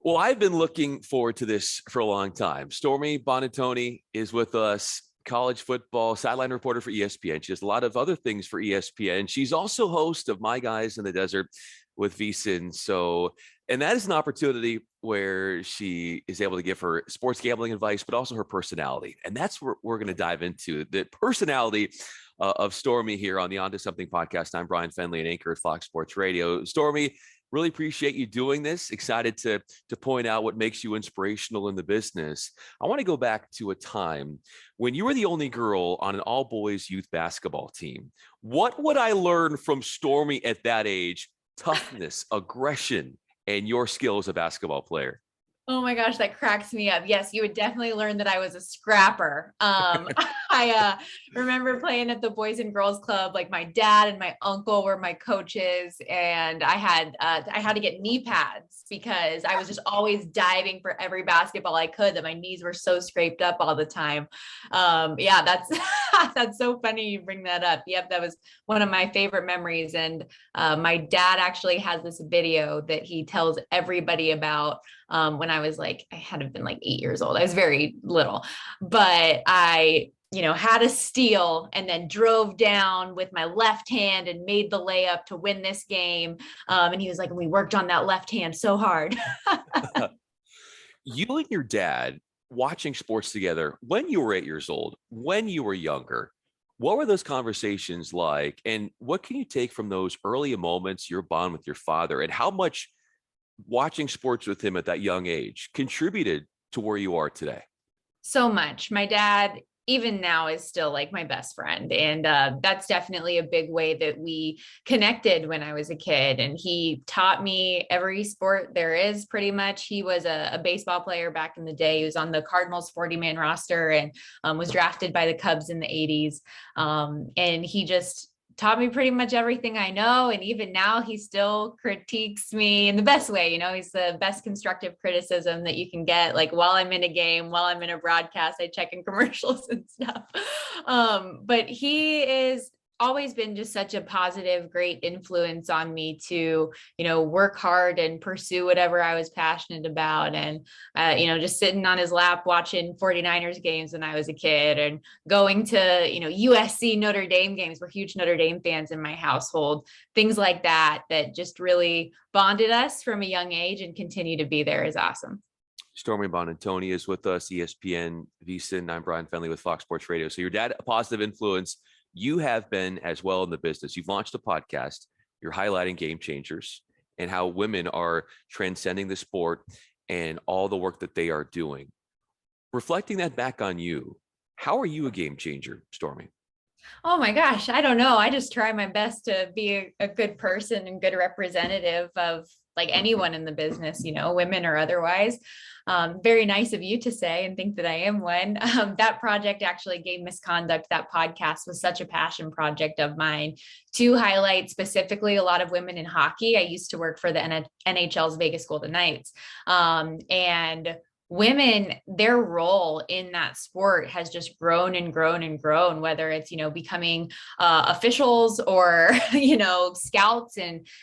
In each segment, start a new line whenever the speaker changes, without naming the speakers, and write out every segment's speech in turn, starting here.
Well, I've been looking forward to this for a long time. Stormy Buonantony is with us, college football sideline reporter for ESPN. She does a lot of other things for ESPN. She's also host of My Guys in the Desert with VSIN. And that is an opportunity where she is able to give her sports gambling advice, but also her personality. And that's what we're going to dive into, the personality of Stormy here on the On to Something podcast. I'm Bryan Fenley, an anchor at Fox Sports Radio. Stormy, really appreciate you doing this. Excited to point out what makes you inspirational in the business. I want to go back to a time when you were the only girl on an all-boys youth basketball team. What would I learn from Stormy at that age? Toughness, aggression, and your skill as a basketball player.
Oh my gosh, that cracks me up. Yes, you would definitely learn that I was a scrapper. I remember playing at the Boys and Girls Club. Like my dad and my uncle were my coaches, and I had to get knee pads because I was just always diving for every basketball I could. That my knees were so scraped up all the time. Yeah, that's that's so funny you bring that up. Yep, that was one of my favorite memories. And my dad actually has this video that he tells everybody about. When I was I had to have been 8 years old. I was very little, but I, had a steal and then drove down with my left hand and made the layup to win this game. And he was like, we worked on that left hand so hard.
You and your dad watching sports together when you were 8 years old, when you were younger, what were those conversations like? And what can you take from those early moments, your bond with your father, and how much watching sports with him at that young age contributed to where you are today?
So much. My dad, even now, is still my best friend. And that's definitely a big way that we connected when I was a kid. And he taught me every sport there is pretty much. He was a baseball player back in the day. He was on the Cardinals 40-man roster and was drafted by the Cubs in the 80s. And he just taught me pretty much everything I know. And even now he still critiques me in the best way. He's the best constructive criticism that you can get. While I'm in a game, while I'm in a broadcast, I check in commercials and stuff. But he is always been just such a positive, great influence on me to, work hard and pursue whatever I was passionate about. And, just sitting on his lap, watching 49ers games when I was a kid and going to, USC Notre Dame games. We're huge Notre Dame fans in my household, things like that just really bonded us from a young age and continue to be there is awesome.
Stormy Buonantony is with us, ESPN, VSIN. I'm Bryan Fenley with Fox Sports Radio. So your dad, a positive influence. You have been as well in the business. You've launched a podcast. You're highlighting game changers and how women are transcending the sport and all the work that they are doing. Reflecting that back on you, how are you a game changer, Stormy?
Oh my gosh, I don't know. I just try my best to be a good person and good representative of anyone in the business, women or otherwise. Very nice of you to say and think that I am one. That project, actually, Game Misconduct, that podcast was such a passion project of mine to highlight specifically a lot of women in hockey. I used to work for the NHL's Vegas Golden Knights. And women, their role in that sport has just grown and grown and grown, whether it's, becoming officials or, scouts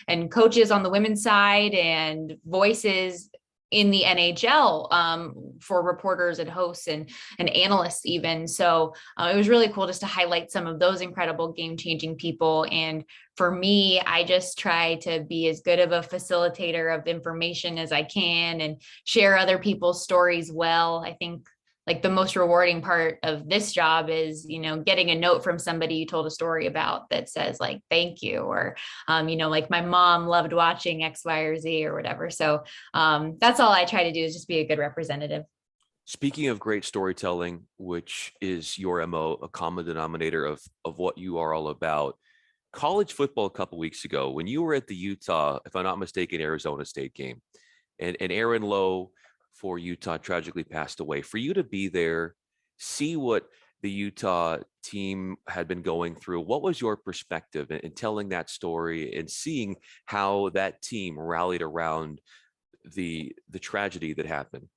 and coaches on the women's side and voices in the NHL for reporters and hosts and analysts even. So it was really cool just to highlight some of those incredible game-changing people. And for me, I just try to be as good of a facilitator of information as I can and share other people's stories well. I think the most rewarding part of this job is, getting a note from somebody you told a story about that says thank you, or, my mom loved watching X, Y, or Z or whatever. So that's all I try to do is just be a good representative.
Speaking of great storytelling, which is your MO, a common denominator of what you are all about, college football a couple weeks ago, when you were at the Utah, if I'm not mistaken, Arizona State game, and Aaron Lowe for Utah tragically passed away. For you to be there, see what the Utah team had been going through, what was your perspective in telling that story and seeing how that team rallied around the tragedy that happened?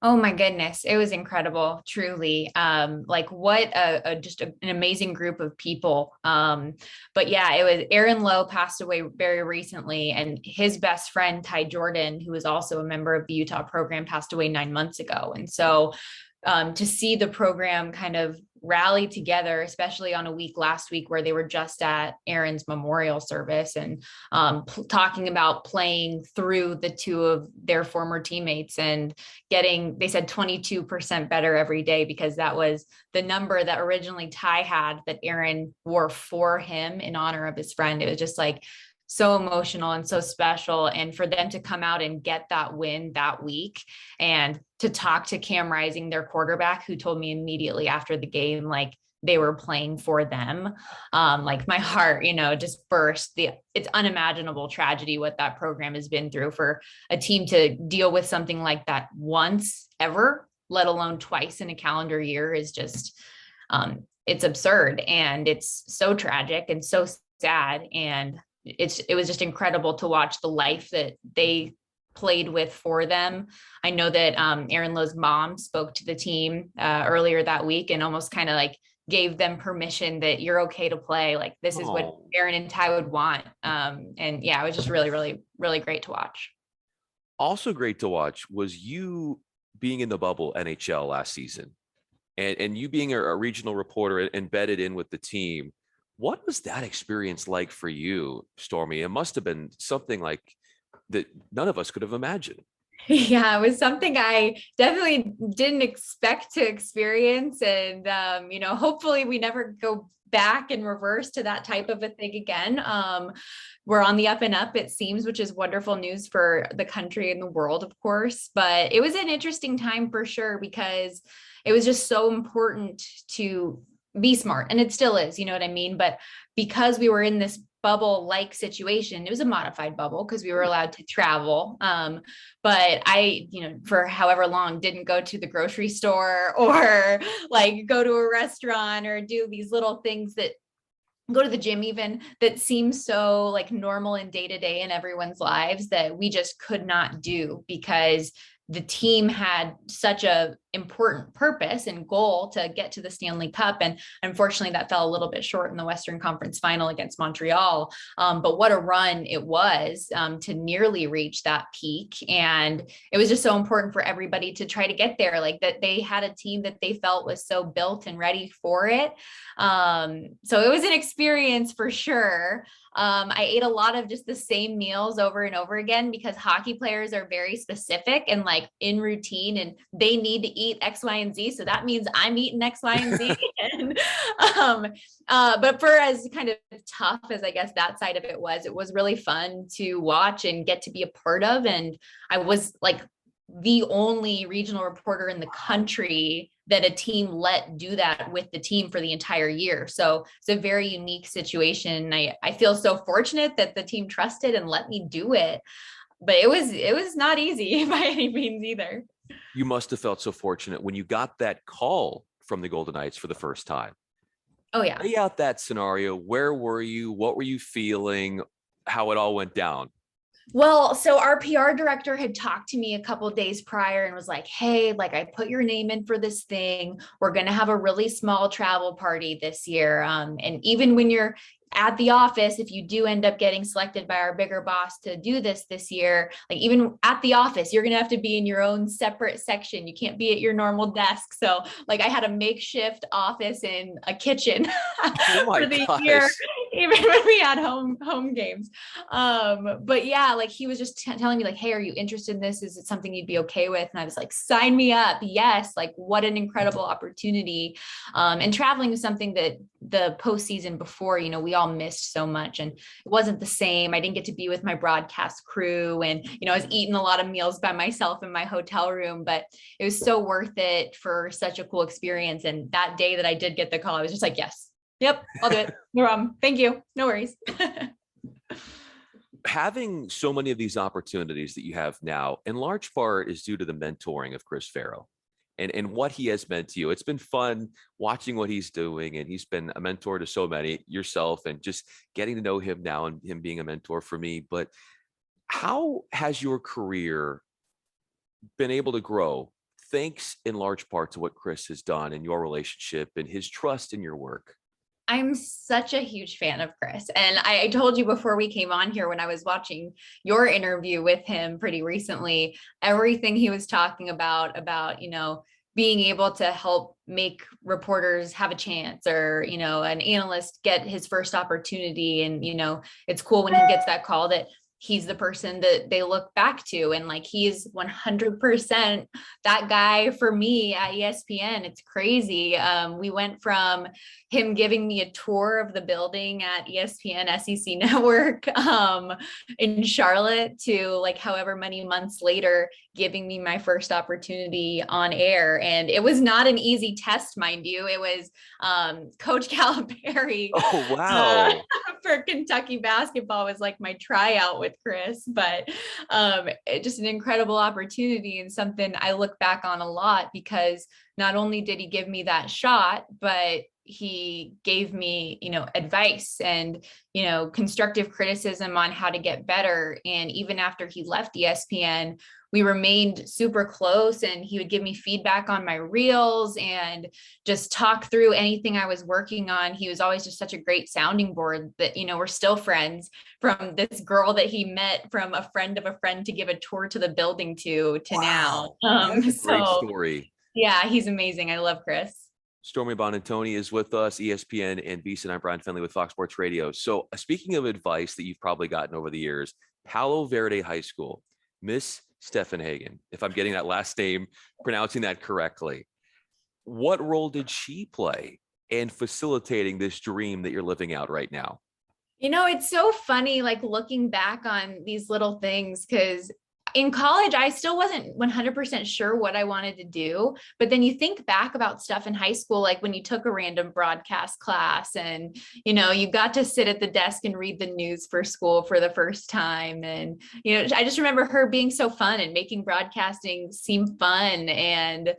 Oh my goodness, it was incredible, truly. Like what an amazing group of people. But yeah, it was Aaron Lowe passed away very recently, and his best friend Ty Jordan, who was also a member of the Utah program, passed away 9 months ago. And so to see the program kind of rally together, especially on a week last week where they were just at Aaron's memorial service and talking about playing through the two of their former teammates and getting, they said 22% better every day, because that was the number that originally Ty had that Aaron wore for him in honor of his friend. It was just like so emotional and so special. And for them to come out and get that win that week, and to talk to Cam Rising, their quarterback, who told me immediately after the game, like they were playing for them. Like my heart, just burst. It's unimaginable tragedy what that program has been through. For a team to deal with something like that once ever, let alone twice in a calendar year, is just, it's absurd. And it's so tragic and so sad. And it was just incredible to watch the life that they played with for them. I know that Aaron Lowe's mom spoke to the team earlier that week and almost kind of like gave them permission that you're okay to play. Like this is what Aaron and Ty would want. And yeah, it was just really, really, really great to watch.
Also great to watch was you being in the bubble NHL last season, and you being a regional reporter embedded in with the team. What was that experience like for you, Stormy? It must have been something like that none of us could have imagined.
Yeah, it was something I definitely didn't expect to experience. And, hopefully we never go back and reverse to that type of a thing again. We're on the up and up, it seems, which is wonderful news for the country and the world, of course. But it was an interesting time for sure, because it was just so important to be smart. And it still is, you know what I mean? But because we were in this bubble like situation, it was a modified bubble because we were allowed to travel. But I, for however long, didn't go to the grocery store or like go to a restaurant or do these little things that go to the gym, even, that seems so like normal and day to day in everyone's lives, that we just could not do because the team had such a important purpose and goal to get to the Stanley Cup. And unfortunately that fell a little bit short in the Western Conference final against Montreal. But what a run it was to nearly reach that peak. And it was just so important for everybody to try to get there, like that they had a team that they felt was so built and ready for it. So it was an experience for sure. I ate a lot of just the same meals over and over again, because hockey players are very specific and like in routine, and they need to eat X, Y, and Z. So that means I'm eating X, Y, and Z. And, but for as kind of tough as I guess that side of it was really fun to watch and get to be a part of. And I was like the only regional reporter in the country that a team let do that with the team for the entire year. So it's a very unique situation. I feel so fortunate that the team trusted and let me do it, but it was not easy by any means either.
You must have felt so fortunate when you got that call from the Golden Knights for the first time.
Oh yeah.
Lay out that scenario. Where were you? What were you feeling? How it all went down?
Well, so our PR director had talked to me a couple of days prior and was like, hey, like I put your name in for this thing. We're going to have a really small travel party this year. And even when you're at the office, if you do end up getting selected by our bigger boss to do this year, like even at the office, you're going to have to be in your own separate section. You can't be at your normal desk. So like I had a makeshift office in a kitchen for the year, even when we had home games. But yeah, like he was just telling me like, hey, are you interested in this? Is it something you'd be okay with? And I was like, sign me up. Yes. Like what an incredible opportunity. And traveling was something that the postseason before, we all missed so much, and it wasn't the same. I didn't get to be with my broadcast crew, and I was eating a lot of meals by myself in my hotel room, but it was so worth it for such a cool experience. And that day that I did get the call, I was just like, yes, yep, I'll do it. No problem. Thank you. No worries.
Having so many of these opportunities that you have now, in large part, is due to the mentoring of Chris Farrow and what he has meant to you. It's been fun watching what he's doing, and he's been a mentor to so many, yourself, and just getting to know him now and him being a mentor for me. But how has your career been able to grow thanks in large part to what Chris has done in your relationship and his trust in your work.
I'm such a huge fan of Chris. And I told you before we came on here, when I was watching your interview with him pretty recently, everything he was talking about, being able to help make reporters have a chance, or, an analyst get his first opportunity. And, it's cool when he gets that call that he's the person that they look back to. And like, he's 100% that guy for me at ESPN. It's crazy. We went from him giving me a tour of the building at ESPN SEC Network in Charlotte to like however many months later, giving me my first opportunity on air. And it was not an easy test, mind you. It was Coach Calipari.
Oh, wow.
For Kentucky basketball was like my tryout with Chris, but just an incredible opportunity and something I look back on a lot, because not only did he give me that shot, but he gave me, advice and, constructive criticism on how to get better. And even after he left ESPN, we remained super close, and he would give me feedback on my reels and just talk through anything I was working on. He was always just such a great sounding board that, we're still friends, from this girl that he met from a friend of a friend to give a tour to the building to
Wow.
now.
That's a great story.
Yeah, he's amazing. I love Chris.
Stormy Buonantony is with us, ESPN and VSIN. I'm Bryan Fenley with Fox Sports Radio. So speaking of advice that you've probably gotten over the years, Palo Verde High School, Miss Steffenhagen, if I'm getting that last name, pronouncing that correctly, what role did she play in facilitating this dream that you're living out right now?
It's so funny, like looking back on these little things, because in college, I still wasn't 100% sure what I wanted to do. But then you think back about stuff in high school, like when you took a random broadcast class and, you got to sit at the desk and read the news for school for the first time. And, I just remember her being so fun and making broadcasting seem fun and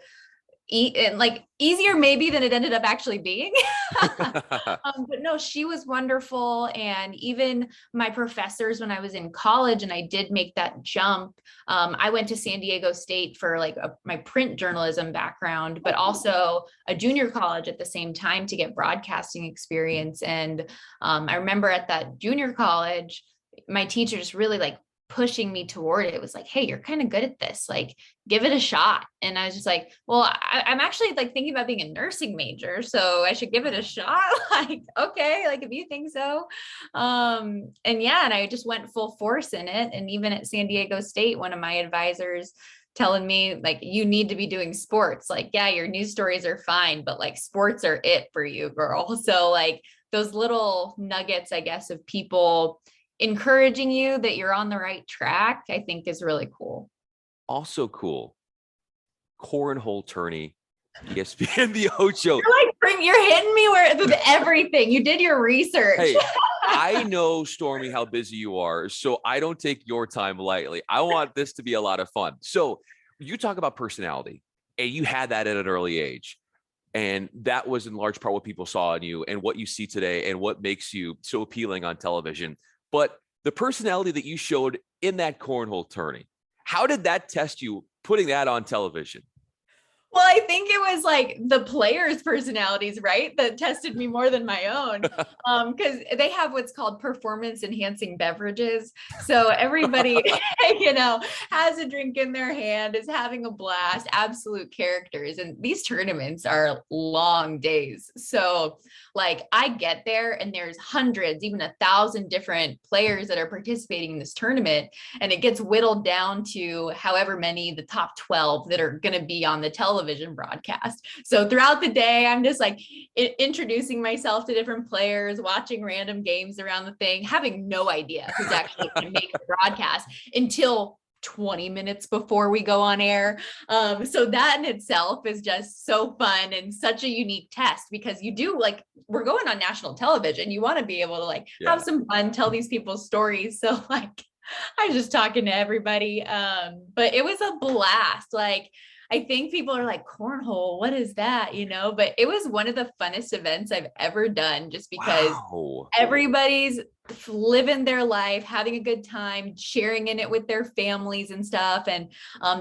like easier maybe than it ended up actually being. But no, she was wonderful. And even my professors, when I was in college and I did make that jump, I went to San Diego State for like my print journalism background, but also a junior college at the same time to get broadcasting experience. And I remember at that junior college, my teacher just really like pushing me toward it. It was like, hey, you're kind of good at this, like give it a shot. And I was just like, well, I'm actually like thinking about being a nursing major, so I should give it a shot. Like, okay, like if you think so. And I just went full force in it. And even at San Diego State, one of my advisors telling me like, you need to be doing sports. Like, yeah, your news stories are fine, but like sports are it for you, girl. So like those little nuggets, I guess, of people encouraging you that you're on the right track, I think is really cool.
Also cool, cornhole tourney, ESPN the Ocho.
You're hitting me with everything. You did your research.
Hey, I know, Stormy, how busy you are, so I don't take your time lightly. I want this to be a lot of fun. So you talk about personality, and you had that at an early age. And that was in large part what people saw in you and what you see today and what makes you so appealing on television. But the personality that you showed in that cornhole tourney, how did that test you putting that on television?
Well, I think it was like the players' personalities, right, that tested me more than my own, because they have what's called performance enhancing beverages. So everybody, has a drink in their hand, is having a blast, absolute characters. And these tournaments are long days. So like I get there and there's hundreds, even 1,000 different players that are participating in this tournament. And it gets whittled down to however many, the top 12 that are going to be on the television broadcast. So throughout the day, I'm just like introducing myself to different players, watching random games around the thing, having no idea who's actually going to make the broadcast until 20 minutes before we go on air. So that in itself is just so fun and such a unique test, because you do like, we're going on national television. You want to be able to have some fun, tell these people's stories. So like, I was just talking to everybody. But it was a blast. Like, I think people are like, cornhole, what is that? But it was one of the funnest events I've ever done, just because everybody's living their life, having a good time, sharing in it with their families and stuff. And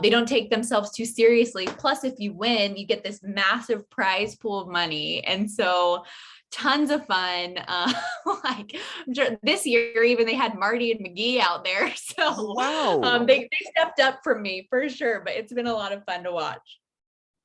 they don't take themselves too seriously. Plus, if you win, you get this massive prize pool of money. And so tons of fun. Like I'm sure this year, even they had Marty and McGee out there. So
Wow.
they stepped up from me for sure, but it's been a lot of fun to watch.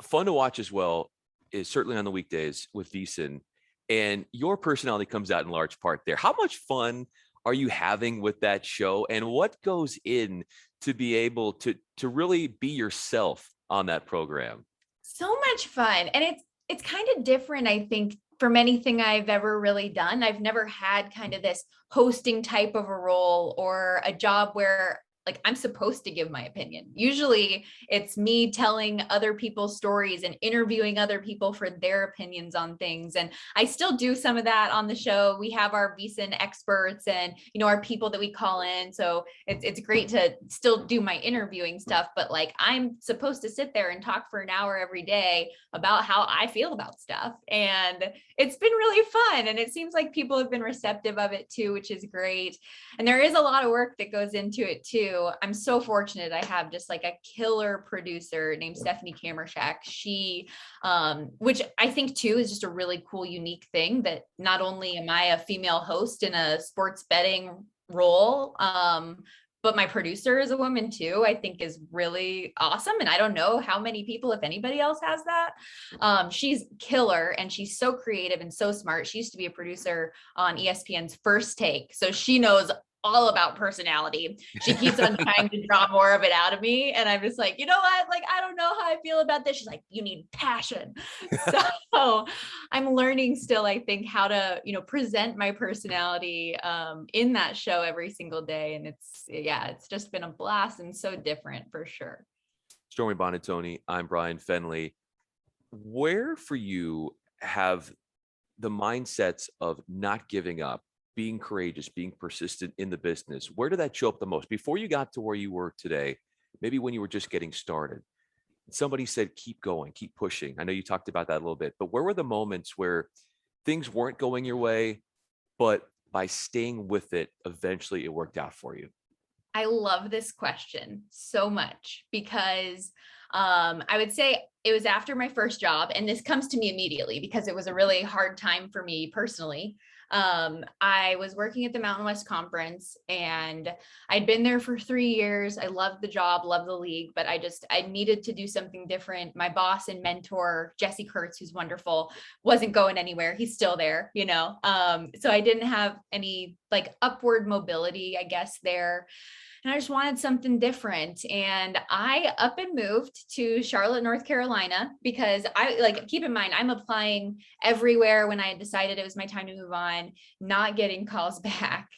Fun to watch as well is certainly on the weekdays with VSIN. And your personality comes out in large part there. How much fun are you having with that show? And what goes in to be able to really be yourself on that program?
So much fun. And it's kind of different, I think, from anything I've ever really done. I've never had kind of this hosting type of a role or a job where like I'm supposed to give my opinion. Usually it's me telling other people's stories and interviewing other people for their opinions on things. And I still do some of that on the show. We have our VSIN experts and, our people that we call in. So it's great to still do my interviewing stuff, but like I'm supposed to sit there and talk for an hour every day about how I feel about stuff. And it's been really fun. And it seems like people have been receptive of it too, which is great. And there is a lot of work that goes into it too. I'm so fortunate. I have just like a killer producer named Stephanie Kamershak. She, which I think too is just a really cool, unique thing that not only am I a female host in a sports betting role, but my producer is a woman too, I think is really awesome. And I don't know how many people, if anybody else has that. She's killer and she's so creative and so smart. She used to be a producer on ESPN's First Take. So she knows all about personality. She keeps on trying to draw more of it out of me. And I'm just like, you know what? Like, I don't know how I feel about this. She's like, you need passion. So I'm learning still, I think, how to, present my personality in that show every single day. And it's just been a blast and so different for sure.
Stormy Buonantony, I'm Bryan Fenley. Where for you have the mindsets of not giving up, being courageous, being persistent in the business, where did that show up the most? Before you got to where you were today, maybe when you were just getting started, somebody said, keep going, keep pushing. I know you talked about that a little bit, but where were the moments where things weren't going your way, but by staying with it, eventually it worked out for you?
I love this question so much because I would say it was after my first job, and this comes to me immediately because it was a really hard time for me personally. I was working at the Mountain West Conference and I'd been there for 3 years. I loved the job, loved the league, but I needed to do something different. My boss and mentor, Jesse Kurtz, who's wonderful, wasn't going anywhere. He's still there, so I didn't have any like upward mobility, I guess, there. And I just wanted something different. And I up and moved to Charlotte, North Carolina, because keep in mind, I'm applying everywhere when I decided it was my time to move on, not getting calls back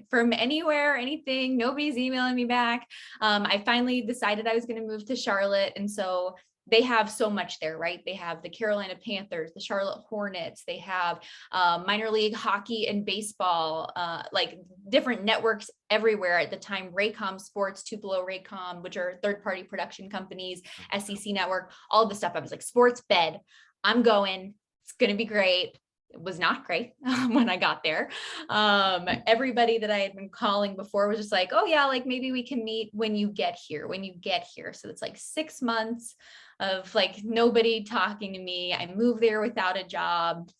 from anywhere, anything. Nobody's emailing me back. I finally decided I was going to move to Charlotte. And so they have so much there, right? They have the Carolina Panthers, the Charlotte Hornets, they have minor league hockey and baseball, like different networks everywhere at the time. Raycom Sports, Tupelo Raycom, which are third-party production companies, SEC Network, all the stuff. I was like, sports bed, I'm going, it's going to be great. It was not great when I got there. Everybody that I had been calling before was just like, oh yeah, like maybe we can meet when you get here. So it's like 6 months of like nobody talking to me. I moved there without a job.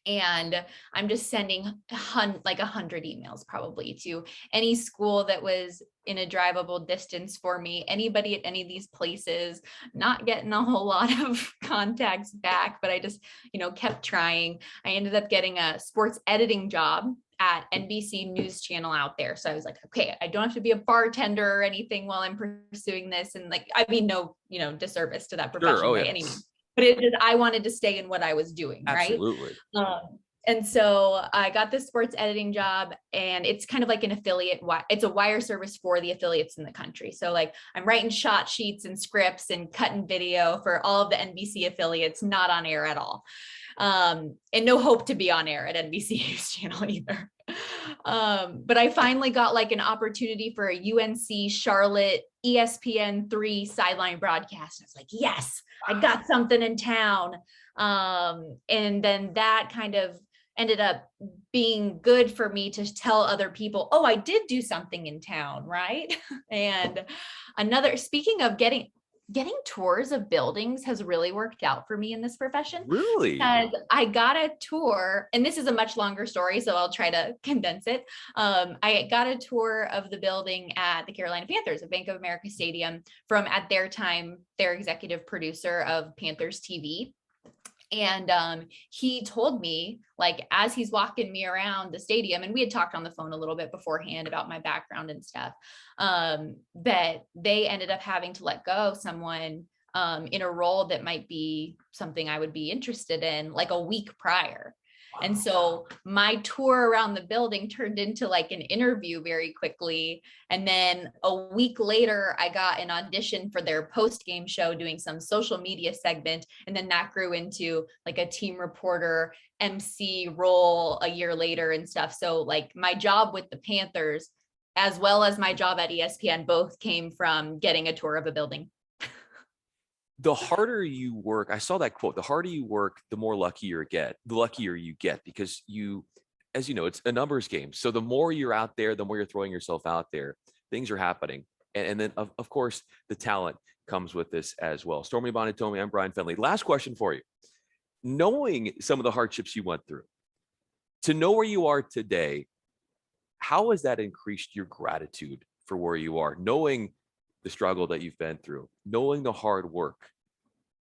And I'm just sending like 100 emails probably to any school that was in a drivable distance for me, anybody at any of these places, not getting a whole lot of contacts back, but I just, kept trying. I ended up getting a sports editing job at NBC News Channel out there. So I was like, okay, I don't have to be a bartender or anything while I'm pursuing this. And like, I mean, no, disservice to that profession by any means. But I wanted to stay in what I was doing, right?
Absolutely.
And so I got this sports editing job, and it's kind of like an affiliate. It's a wire service for the affiliates in the country. So like I'm writing shot sheets and scripts and cutting video for all of the NBC affiliates, not on air at all. And no hope to be on air at NBC News Channel either. But I finally got like an opportunity for a UNC Charlotte ESPN3 sideline broadcast. I was like, yes, I got something in town. And then that kind of ended up being good for me to tell other people, oh, I did do something in town, right? And speaking of getting tours of buildings has really worked out for me in this profession.
Really?
Because I got a tour, and this is a much longer story, so I'll try to condense it. I got a tour of the building at the Carolina Panthers at Bank of America Stadium from, at their time, their executive producer of Panthers TV. And he told me, like, as he's walking me around the stadium, and we had talked on the phone a little bit beforehand about my background and stuff, that they ended up having to let go someone in a role that might be something I would be interested in, like a week prior. Wow. And so my tour around the building turned into like an interview very quickly. And then a week later, I got an audition for their post-game show doing some social media segment. And then that grew into like a team reporter MC role a year later and stuff. So like my job with the Panthers, as well as my job at ESPN, both came from getting a tour of a building.
The harder you work, I saw that quote, the harder you work, the luckier you get, because you, as you know, it's a numbers game. So the more you're out there, the more you're throwing yourself out there, things are happening. And then of course, the talent comes with this as well. Stormy Buonantony, I'm Bryan Fenley. Last question for you. Knowing some of the hardships you went through, to know where you are today, how has that increased your gratitude for where you are? Knowing the struggle that you've been through, knowing the hard work,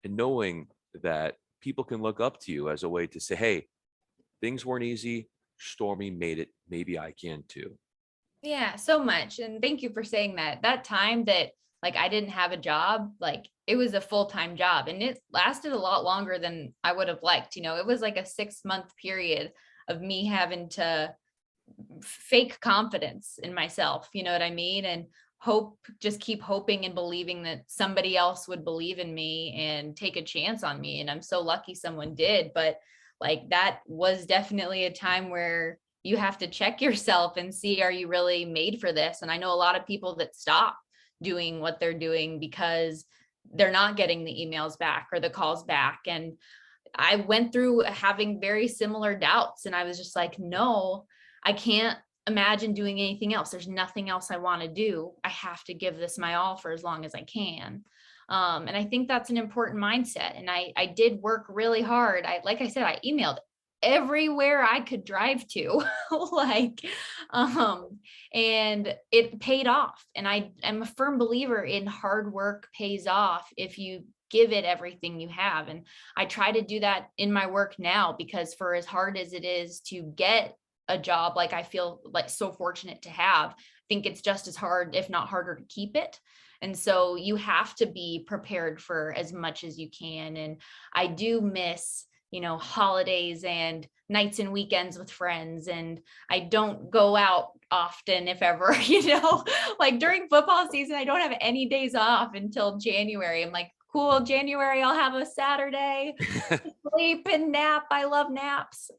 and knowing that people can look up to you as a way to say, hey, things weren't easy. Stormy made it. Maybe I can too.
Yeah, so much. And thank you for saying that. That time that like I didn't have a job, like it was a full-time job, and it lasted a lot longer than I would have liked. You know, it was like a 6-month period of me having to fake confidence in myself. You know what I mean? And just keep hoping and believing that somebody else would believe in me and take a chance on me. And I'm so lucky someone did. But like that was definitely a time where you have to check yourself and see, are you really made for this? And I know a lot of people that stop doing what they're doing because they're not getting the emails back or the calls back. And I went through having very similar doubts, and I was just like, no, I can't imagine doing anything else. There's nothing else I want to do. I have to give this my all for as long as I can. And I think that's an important mindset. And I did work really hard. Like I said, I emailed everywhere I could drive to, and it paid off. And I'm a firm believer in hard work pays off if you give it everything you have. And I try to do that in my work now, because for as hard as it is to get a job, like I feel like so fortunate to have, I think it's just as hard, if not harder, to keep it. And so you have to be prepared for as much as you can. And I do miss, you know, holidays and nights and weekends with friends. And I don't go out often, if ever, you know, like during football season, I don't have any days off until January. I'm like, cool, January, I'll have a Saturday, sleep and nap. I love naps.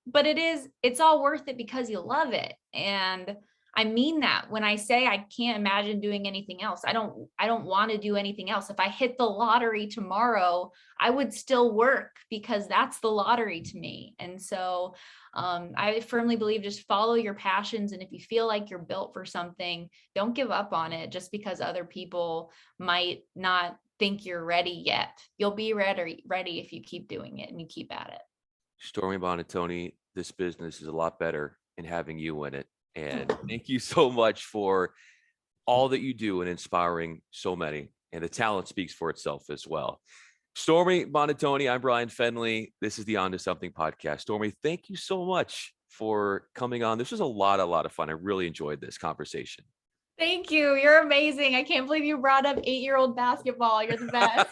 But it's all worth it because you love it. And I mean that when I say I can't imagine doing anything else. I don't want to do anything else. If I hit the lottery tomorrow, I would still work, because that's the lottery to me. And so I firmly believe just follow your passions. And if you feel like you're built for something, don't give up on it just because other people might not think you're ready yet. You'll be ready if you keep doing it and you keep at it.
Stormy Buonantony, this business is a lot better in having you in it. And thank you so much for all that you do and inspiring so many. And the talent speaks for itself as well. Stormy Buonantony, I'm Bryan Fenley. This is the On to Something podcast. Stormy, thank you so much for coming on. This was a lot of fun. I really enjoyed this conversation.
Thank you. You're amazing. I can't believe you brought up 8-year-old basketball. You're the best.